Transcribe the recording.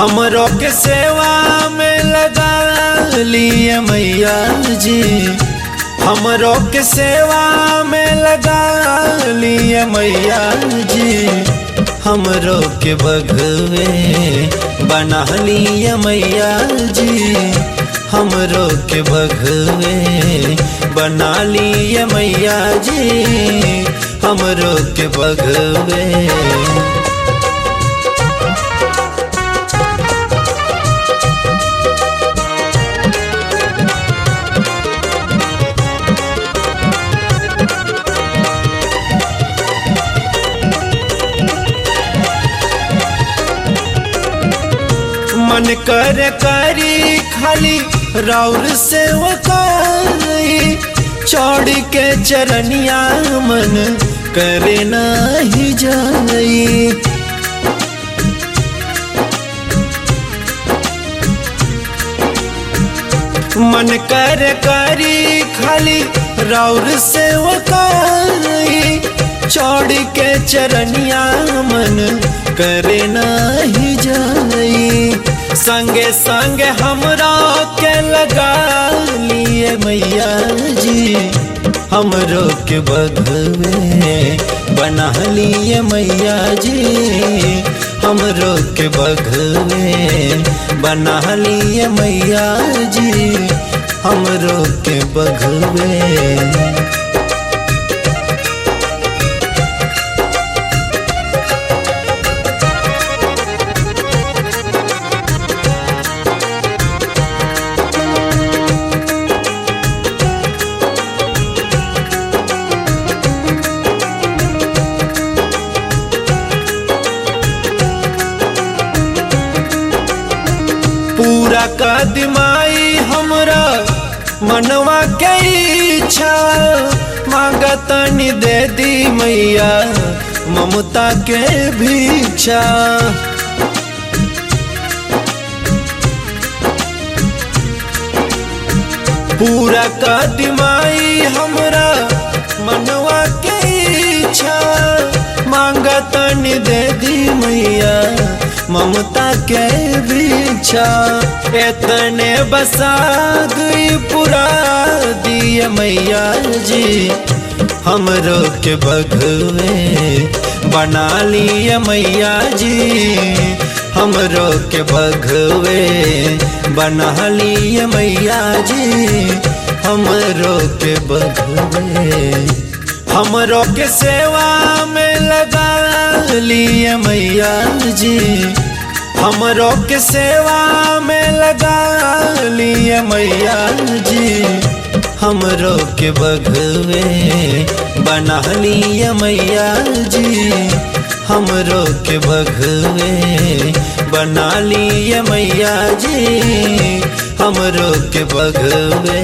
हमरो के सेवा में लगा लिए मैया जी, हमरो के सेवा में लगा लिए मैया जी, हमरो के बघवे बना लिए मैया जी, हमरो के बघवे बना लिए मैया जी, हमरो के बघवे। मन कर करी खाली राउर से वकाई, चौड़ के चरनिया मन करे नहीं जाई। मन कर करी खाली राउर से वकाई, चौड़ के चरनिया मन करे नहीं जाई। संगे संगे हमरा के लगा लिए मैया जी, हमरो के बघवे बना लिए मैया जी, हमरो के बघवे बना लिए मैया जी, हमरो के बघवे। पूरा कदमाई हमरा मनवा के इच्छा, मांगतनी दे दी मैया ममता के भिक्षा। पूरा कदमाई हमरा मनवा के इच्छा, मांगतनी दे दी मैया ममता के भिक्षा। इतने बसा गई पूरा दिए मैया जी, हमरो के बघवे बना लिए मैया जी, हमरो के बघवे बना लिए मैया जी, हमरो के बघवे। हमरो के सेवा में लगा लिए मैया जी, हमरो के सेवा में लगा लिए मैया जी, हमरो के बघवे बना लिए मैया जी, हमरो के बघवे बना लिए मैया जी, हमरो के बघवे।